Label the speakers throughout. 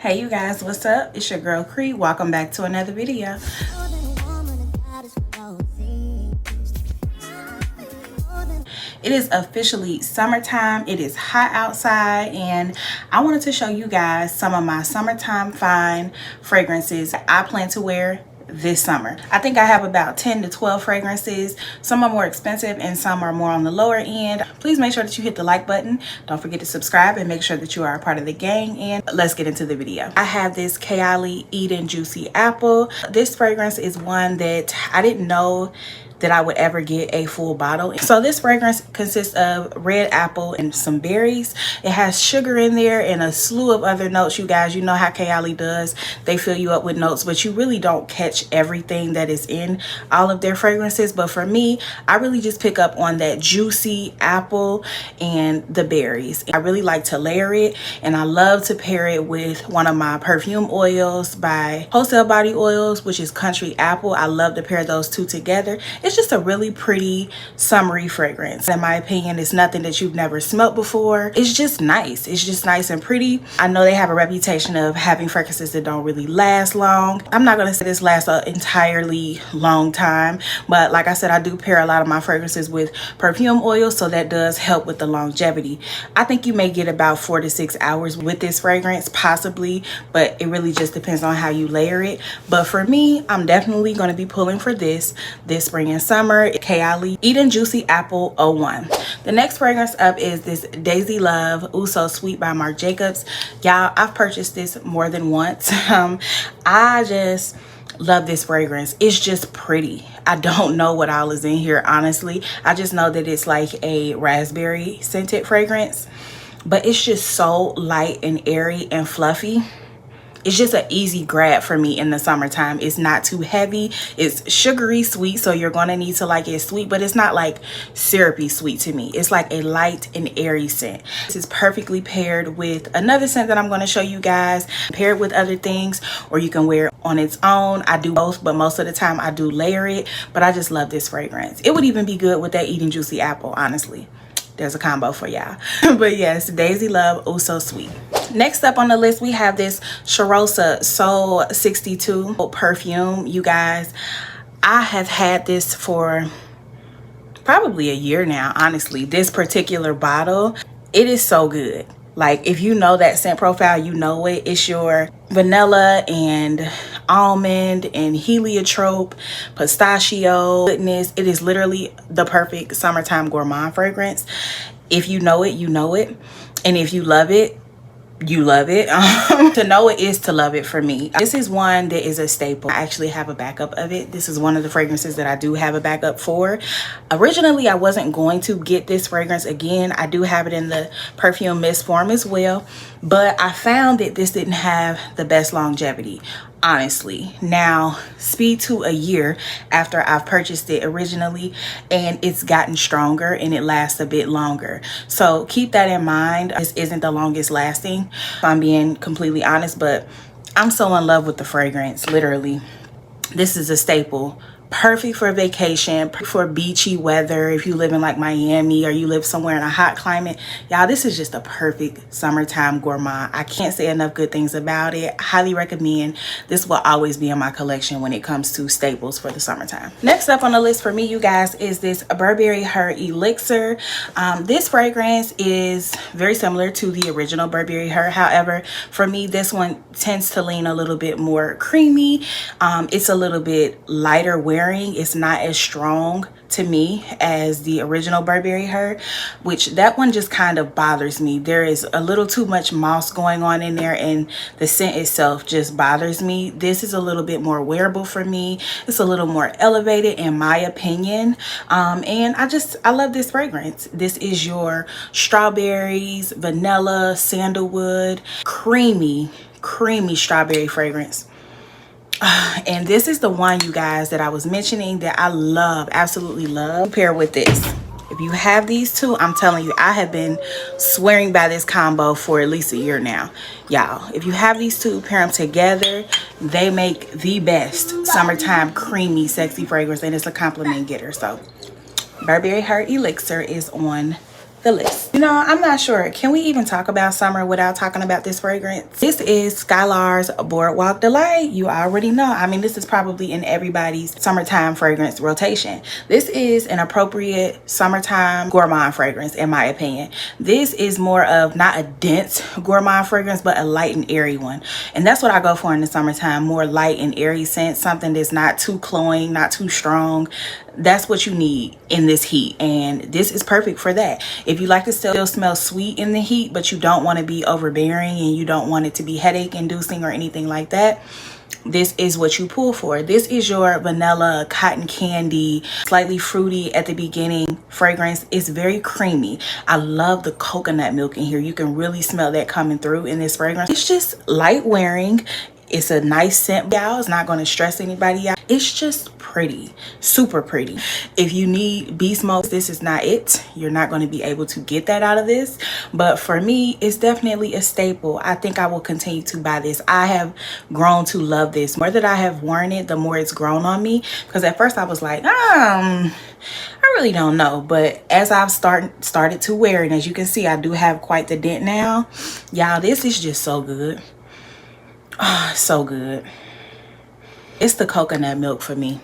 Speaker 1: Hey you guys, what's up? It's your girl Cree. Welcome back to another video. It is officially summertime. It is hot outside and I wanted to show you guys some of my summertime fine fragrances I plan to wear this summer. I think I have about 10 to 12 fragrances. Some are more expensive and some are more on the lower end. Please make sure that you hit the like button. Don't forget to subscribe and make sure that you are a part of the gang, and let's get into the video. I have this Kayali Eden Juicy Apple. This fragrance is one that I didn't know that I would ever get a full bottle. So this fragrance consists of red apple and some berries. It has sugar in there and a slew of other notes. You guys, you know how Kayali does. They fill you up with notes, but you really don't catch everything that is in all of their fragrances. But for me, I really just pick up on that juicy apple and the berries. I really like to layer it, and I love to pair it with one of my perfume oils by Wholesale Body Oils, which is Country Apple. I love to pair those two together. It's just a really pretty summery fragrance. In my opinion, it's nothing that you've never smelled before. It's just nice. It's just nice and pretty. I know they have a reputation of having fragrances that don't really last long. I'm not going to say this lasts an entirely long time, but like I said, I do pair a lot of my fragrances with perfume oil, so that does help with the longevity. I think you may get about 4 to 6 hours with this fragrance, possibly, but it really just depends on how you layer it. But for me, I'm definitely going to be pulling for this spring and summer. Kayali Eden Juicy Apple 01. The next fragrance up is this Daisy Love Ooh So Sweet by Marc Jacobs. Y'all, I've purchased this more than once. I just love this fragrance. It's just pretty. I don't know what all is in here, honestly. I just know that it's like a raspberry scented fragrance, but it's just so light and airy and fluffy. It's just an easy grab for me in the summertime. It's not too heavy. It's sugary sweet, so you're going to need to like it sweet, but it's not like syrupy sweet to me. It's like a light and airy scent. This is perfectly paired with another scent that I'm going to show you guys. Pair it with other things, or you can wear it on its own. I do both, but most of the time I do layer it. But I just love this fragrance. It would even be good with that Eden Juicy Apple, honestly. There's a combo for y'all. But yes, Daisy Love Ooh So Sweet. Next up on the list, we have this Sherosa Soul 62 perfume. You guys, I have had this for probably a year now, honestly. This particular bottle, it is so good. Like, if you know that scent profile, you know it. It's your vanilla and almond and heliotrope, pistachio goodness. It is literally the perfect summertime gourmand fragrance. If you know it, you know it. And if you love it, you love it. To know it is to love it for me. This is one that is a staple. I actually have a backup of it. This is one of the fragrances that I do have a backup for. Originally, I wasn't going to get this fragrance again. I do have it in the perfume mist form as well, but I found that this didn't have the best longevity, honestly. Now, speed to a year after I've purchased it originally, and it's gotten stronger and it lasts a bit longer. So keep that in mind. This isn't the longest lasting, if I'm being completely honest, but I'm so in love with the fragrance. Literally, this is a staple. Perfect for vacation, for beachy weather. If you live in like Miami or you live somewhere in a hot climate, y'all, this is just a perfect summertime gourmand. I can't say enough good things about it. Highly recommend. This will always be in my collection when it comes to staples for the summertime. Next up on the list for me, you guys, is this Burberry Elixir. This fragrance is very similar to the original Burberry Her. However, for me, this one tends to lean a little bit more creamy. It's a little bit lighter wearing. It's not as strong to me as the original Burberry Her, which that one just kind of bothers me. There is a little too much moss going on in there, and the scent itself just bothers me. This is a little bit more wearable for me. It's a little more elevated in my opinion, and I love this fragrance. This is your strawberries, vanilla, sandalwood, creamy strawberry fragrance. And this is the one, you guys, that I was mentioning that I love, absolutely love. Pair with this. If you have these two, I'm telling you, I have been swearing by this combo for at least a year now. Y'all, if you have these two, pair them together, they make the best summertime creamy sexy fragrance, and it's a compliment getter. So Burberry Elixir is on the list. know, I'm not sure. Can we even talk about summer without talking about this fragrance? This is Skylar's Boardwalk Delight. You already know. I mean, this is probably in everybody's summertime fragrance rotation. This is an appropriate summertime gourmand fragrance, in my opinion. This is more of not a dense gourmand fragrance, but a light and airy one. And that's what I go for in the summertime, more light and airy scent, something that's not too cloying, not too strong. That's what you need in this heat, and this is perfect for that. If you like to still smell sweet in the heat, but you don't want to be overbearing and you don't want it to be headache inducing or anything like that, this is what you pull for. This is your vanilla cotton candy, slightly fruity at the beginning fragrance. It's very creamy. I love the coconut milk in here. You can really smell that coming through in this fragrance. It's just light wearing. It's a nice scent, y'all. It's not going to stress anybody out. It's just pretty, super pretty. If you need beast mode, this is not it. You're not going to be able to get that out of this. But for me, it's definitely a staple. I think I will continue to buy this. I have grown to love this. The more that I have worn it, the more it's grown on me. Because at first I was like, I really don't know. But as I've started to wear it, as you can see, I do have quite the dent now. Y'all, this is just so good. Oh, so good. It's the coconut milk for me.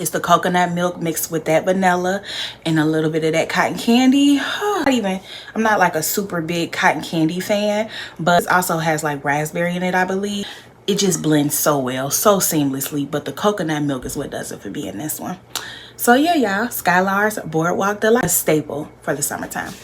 Speaker 1: It's the coconut milk mixed with that vanilla and a little bit of that cotton candy. I'm not like a super big cotton candy fan, but it also has like raspberry in it, I believe. It just blends so well, so seamlessly, but the coconut milk is what does it for me in this one. So yeah, y'all, Skylar's Boardwalk Delight, a staple for the summertime.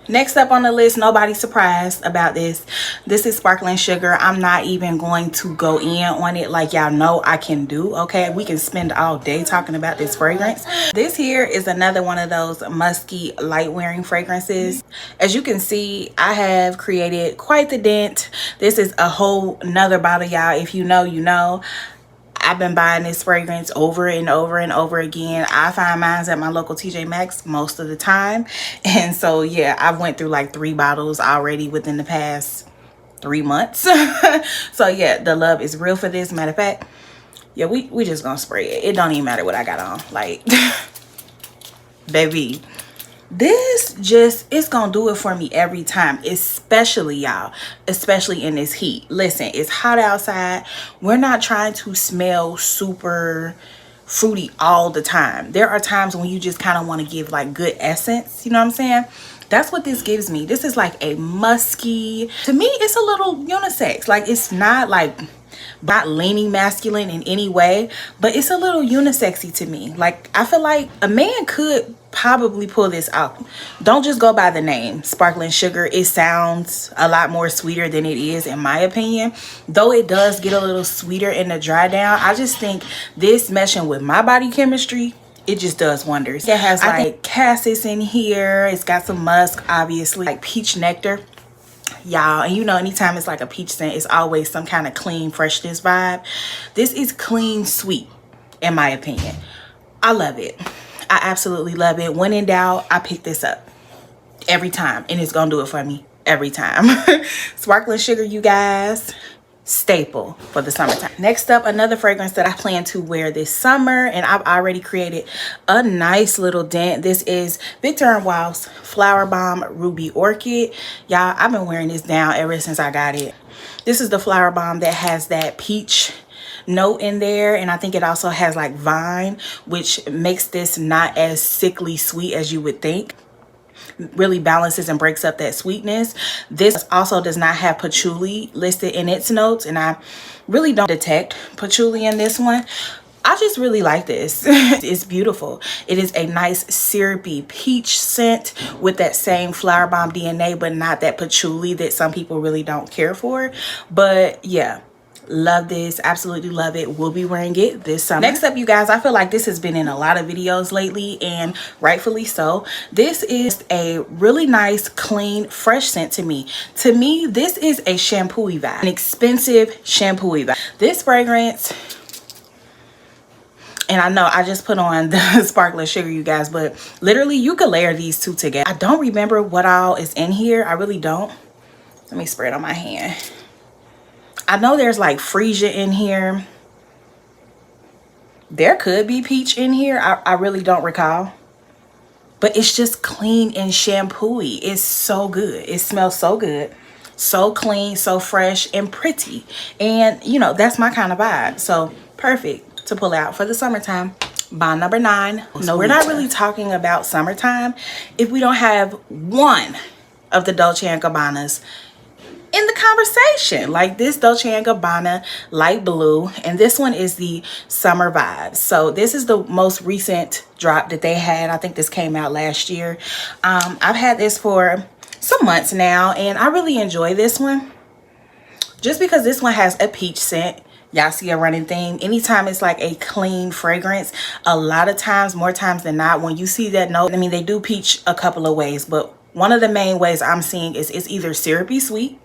Speaker 1: Next up on the list, nobody's surprised about this. This is Sparkling Sugar. I'm not even going to go in on it like y'all know I can do, okay? We can spend all day talking about this fragrance. This here is another one of those musky, light-wearing fragrances. As you can see, I have created quite the dent. This is a whole nother bottle, y'all. If you know, you know. I've been buying this fragrance over and over and over again. I find mine at my local TJ Maxx most of the time. And so, yeah, I've went through like 3 bottles already within the past 3 months. So, yeah, the love is real for this. Matter of fact, yeah, we just gonna spray it. It don't even matter what I got on. Like, baby, this just, it's gonna do it for me every time, especially y'all, especially in this heat. Listen, it's hot outside. We're not trying to smell super fruity all the time. There are times when you just kind of want to give like good essence, you know what I'm saying? That's what this gives me. This is like a musky, to me it's a little unisex. Like, it's not like, not leaning masculine in any way, but it's a little unisexy to me. Like, I feel like a man could probably pull this out. Don't just go by the name Sparkling Sugar. It sounds a lot more sweeter than it is, in my opinion, though it does get a little sweeter in the dry down. I just think this meshing with my body chemistry, it just does wonders. It has like cassis in here. It's got some musk, obviously, like peach nectar, y'all. And you know, anytime it's like a peach scent, it's always some kind of clean freshness vibe. This is clean sweet, in my opinion. I love it. I absolutely love it. When in doubt, I pick this up every time, and it's gonna do it for me every time. Sparkling Sugar, you guys, staple for the summertime. Next up, another fragrance that I plan to wear this summer, and I've already created a nice little dent. This is Victor & Wilde's Flower Bomb Ruby Orchid. Y'all, I've been wearing this down ever since I got it. This is the Flower Bomb that has that peach note in there, and I think it also has like vine, which makes this not as sickly sweet as you would think. Really balances and breaks up that sweetness. This also does not have patchouli listed in its notes, and I really don't detect patchouli in this one. I just really like this. It's beautiful. It is a nice syrupy peach scent with that same Flower Bomb DNA, but not that patchouli that some people really don't care for. But yeah, love this, absolutely love it. We'll be wearing it this summer. Next up, you guys, I feel like this has been in a lot of videos lately, and rightfully so. This is a really nice, clean, fresh scent to me. To me, this is a shampoo-y vibe, an expensive shampoo-y vibe. This fragrance, and I know I just put on the Sparkling Sugar, you guys, but literally you could layer these two together. I don't remember what all is in here. I really don't. Let me spray it on my hand. I know there's like freesia in here. There could be peach in here. I really don't recall. but it's just clean and shampoo-y. It's so good. It smells so good, so clean, so fresh and pretty. And you know, that's my kind of vibe. So perfect to pull out for the summertime. Bond number 9. No, we're not really talking about summertime if we don't have one of the Dolce & Gabbanas in the conversation. Like this Dolce & Gabbana light blue, and this one is the summer vibes. So this is the most recent drop that they had. I think this came out last year. I've had this for some months now, and I really enjoy this one just because this one has a peach scent. Y'all see a running theme. Anytime it's like a clean fragrance, a lot of times, more times than not, when you see that note, I mean, they do peach a couple of ways, but one of the main ways I'm seeing is it's either syrupy sweet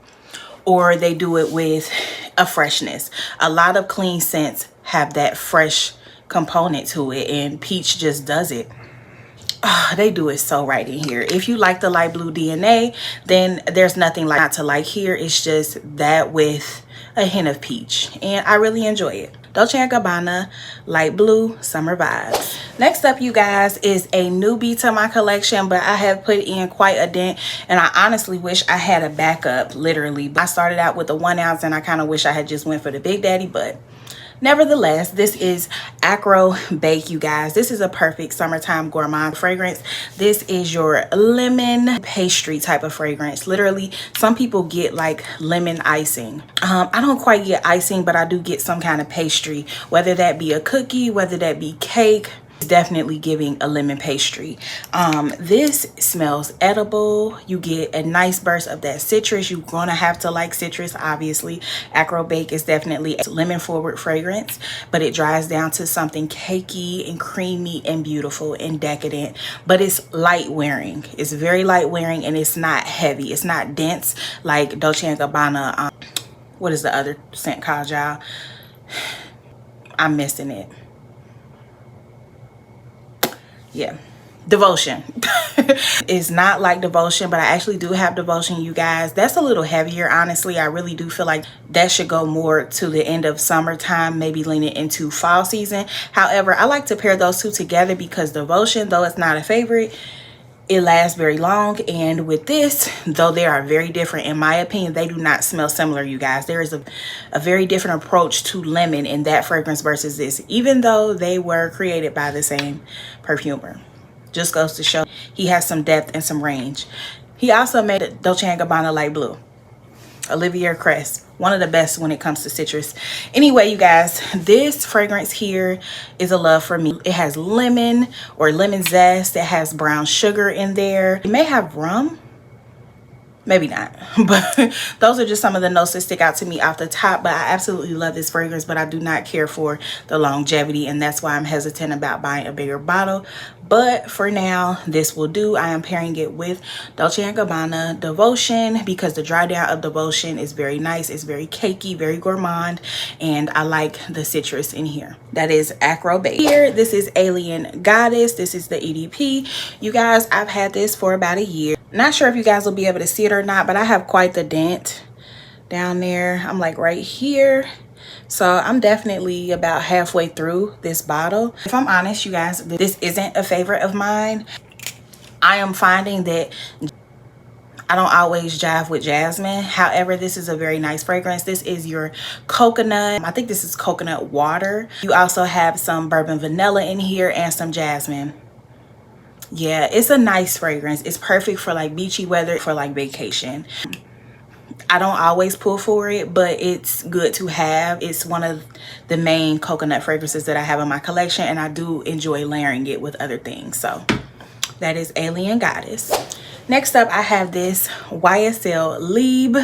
Speaker 1: or they do it with a freshness. A lot of clean scents have that fresh component to it, and peach just does it. Oh, they do it so right in here. If you like the light blue DNA, then there's nothing like not to like here. It's just that with a hint of peach, and I really enjoy it. Dolce & Gabbana light blue summer vibes. Next up, you guys, is a newbie to my collection, but I have put in quite a dent, and I honestly wish I had a backup. Literally, I started out with a 1 ounce, and I kind of wish I had just went for the Big Daddy, but nevertheless, this is Acro Bake, you guys. This is a perfect summertime gourmand fragrance. This is your lemon pastry type of fragrance. Literally, some people get like lemon icing. I don't quite get icing, but I do get some kind of pastry, whether that be a cookie, whether that be cake. Definitely giving a lemon pastry. This smells edible. You get a nice burst of that citrus. You're gonna have to like citrus, obviously. Acro Bake is definitely a lemon forward fragrance, but it dries down to something cakey and creamy and beautiful and decadent, but it's light wearing. It's very light wearing, and it's not heavy. It's not dense like Dolce & Gabbana. What is the other scent called, y'all? I'm missing it. Yeah, Devotion. It's not like Devotion, but I actually do have Devotion, you guys. That's a little heavier, honestly. I really do feel like that should go more to the end of summertime, maybe leaning into fall season. However, I like to pair those two together because Devotion, though it's not a favorite, it lasts very long. And with this, though they are very different, in my opinion, they do not smell similar, you guys. There is a very different approach to lemon in that fragrance versus this, even though they were created by the same perfumer. Just goes to show he has some depth and some range. He also made a Dolce & Gabbana light blue. Olivier Crest, one of the best when it comes to citrus. Anyway, you guys, this fragrance here is a love for me. It has lemon or lemon zest. It has brown sugar in there. It may have rum, maybe not, but those are just some of the notes that stick out to me off the top. But I absolutely love this fragrance, but I do not care for the longevity, and that's why I'm hesitant about buying a bigger bottle. But for now, this will do. I am pairing it with Dolce & Gabbana Devotion because the dry down of Devotion is very nice. It's very cakey, very gourmand, and I like the citrus in here. That is Acro Bake. Here, this is Alien Goddess. This is the EDP. You guys, I've had this for about a year. Not sure if you guys will be able to see it or not, but I have quite the dent down there. I'm like right here. So I'm definitely about halfway through this bottle. If I'm honest, you guys, this isn't a favorite of mine. I am finding that I don't always jive with jasmine. However, this is a very nice fragrance. This is your coconut. I think this is coconut water. You also have some bourbon vanilla in here and some jasmine. Yeah, it's a nice fragrance. It's perfect for like beachy weather, for like vacation. I don't always pull for it, but it's good to have. It's one of the main coconut fragrances that I have in my collection, and I do enjoy layering it with other things. So that is Alien Goddess. Next up, I have this YSL Lieb.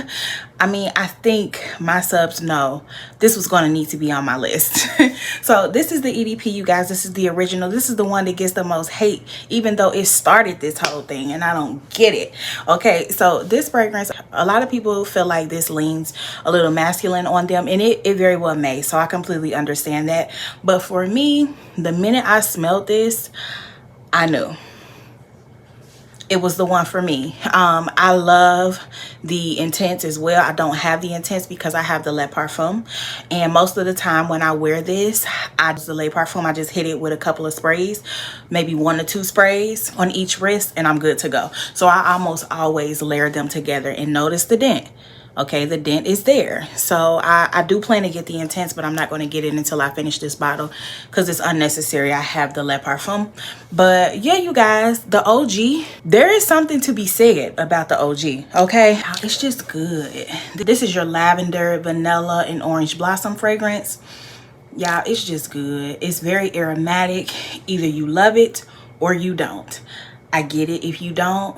Speaker 1: I mean, I think my subs know this was going to need to be on my list. So this is the EDP, you guys. This is the original. This is the one that gets the most hate, even though it started this whole thing, and I don't get it. Okay, so this fragrance, a lot of people feel like this leans a little masculine on them, and it very well may. So I completely understand that. But for me, the minute I smelled this, I knew. it was the one for me. I love the Intense as well. I don't have the Intense because I have the Le Parfum, and most of the time when I wear this, I use the Le Parfum. I just hit it with a couple of sprays, maybe 1 or 2 sprays on each wrist, and I'm good to go. So I almost always layer them together. And notice the dent. Okay, the dent is there. So I do plan to get the Intense, but I'm not going to get it until I finish this bottle because it's unnecessary. I have the Le Parfum. But yeah, you guys, the OG, there is something to be said about the OG. Okay, it's just good. This is your lavender, vanilla, and orange blossom fragrance. Y'all, it's just good. It's very aromatic. Either you love it or you don't. I get it if you don't,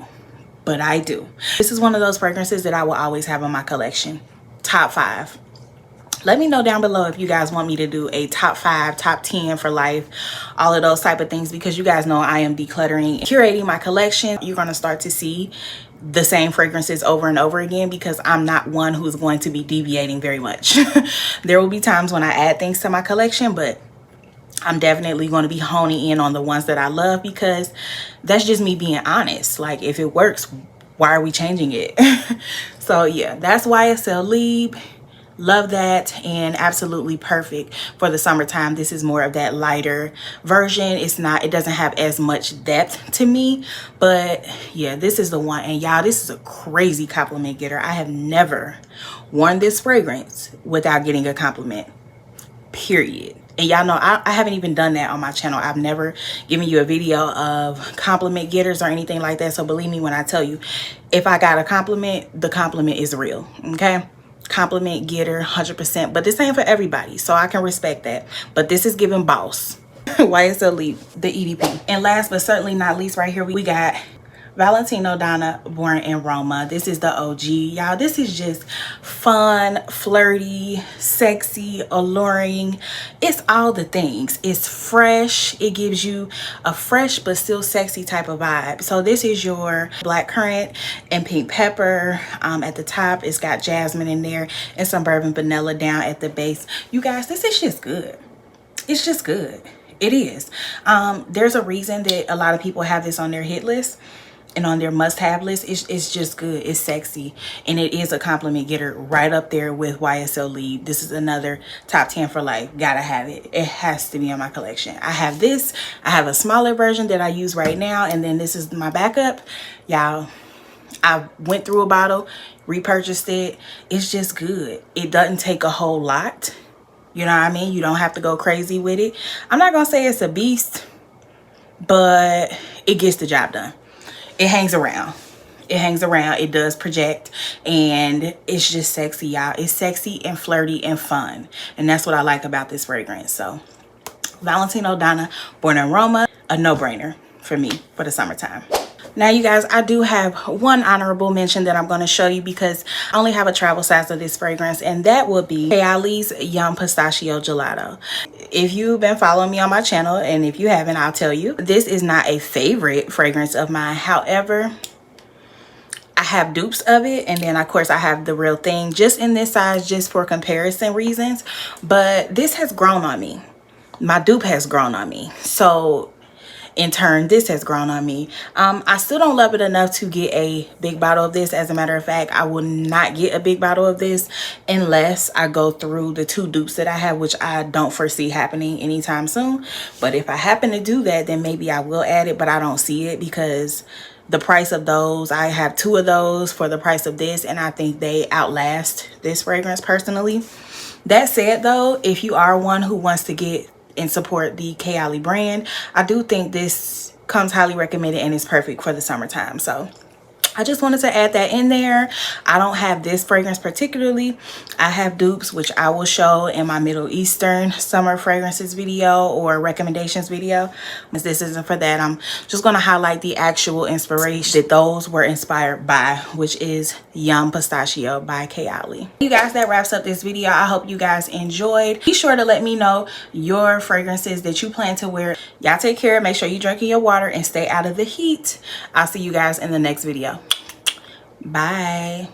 Speaker 1: but I do. This is one of those fragrances that I will always have in my collection. Top 5. Let me know down below if you guys want me to do a top 5, top 10 for life, all of those type of things, because you guys know I am decluttering, curating my collection. You're going to start to see the same fragrances over and over again because I'm not one who's going to be deviating very much. There will be times when I add things to my collection, but I'm definitely going to be honing in on the ones that I love because that's just me being honest. Like, if it works, why are we changing it? So yeah, that's YSL Libre. Love that, and absolutely perfect for the summertime. This is more of that lighter version. It doesn't have as much depth to me, but yeah, this is the one. And y'all, this is a crazy compliment getter. I have never worn this fragrance without getting a compliment, period. And y'all know I haven't even done that on my channel. I've never given you a video of compliment getters or anything like that. So believe me when I tell you, if I got a compliment, the compliment is real. Okay, compliment getter 100%. But this ain't for everybody, so I can respect that. But this is giving boss. YSL Libre, the EDP. And last but certainly not least, right here we got Valentino Donna Born in Roma. This is the OG, y'all. This is just fun, flirty, sexy, alluring. It's all the things. It's fresh. It gives you a fresh but still sexy type of vibe. So this is your black currant and pink pepper. At the top, it's got jasmine in there and some bourbon vanilla down at the base. You guys, this is just good. It's just good. It is. There's a reason that a lot of people have this on their hit list and on their must-have list. It's just good. It's sexy, and it is a compliment getter right up there with YSL Libre. This is another top 10 for life. Gotta have it. It has to be in my collection. I have this. I have a smaller version that I use right now, and then this is my backup. Y'all, I went through a bottle, repurchased it. It's just good. It doesn't take a whole lot. You know what I mean? You don't have to go crazy with it. I'm not gonna say it's a beast, but it gets the job done. It hangs around. It hangs around. It does project, and it's just sexy, y'all. It's sexy and flirty and fun, and that's what I like about this fragrance. So Valentino Donna Born in Roma, a no-brainer for me for the summertime. Now, you guys, I do have one honorable mention that I'm going to show you because I only have a travel size of this fragrance, and that will be Kayali's Yum Pistachio Gelato. If you've been following me on my channel, and if you haven't, I'll tell you, this is not a favorite fragrance of mine. However, I have dupes of it, and then of course I have the real thing just in this size, just for comparison reasons. But this has grown on me. My dupe has grown on me. So in turn, this has grown on me. I still don't love it enough to get a big bottle of this. As a matter of fact, I will not get a big bottle of this unless I go through the 2 dupes that I have, which I don't foresee happening anytime soon. But if I happen to do that, then maybe I will add it, but I don't see it because the price of those, I have 2 of those for the price of this, and I think they outlast this fragrance personally. That said though, if you are one who wants to get and support the Kayali brand, I do think this comes highly recommended and is perfect for the summertime. So I just wanted to add that in there. I don't have this fragrance particularly. I have dupes, which I will show in my Middle Eastern summer fragrances video or recommendations video. This isn't for that. I'm just going to highlight the actual inspiration that those were inspired by, which is Yum Pistachio by Kayali. You guys, that wraps up this video. I hope you guys enjoyed. Be sure to let me know your fragrances that you plan to wear. Y'all take care. Make sure you're drinking your water and stay out of the heat. I'll see you guys in the next video. Bye.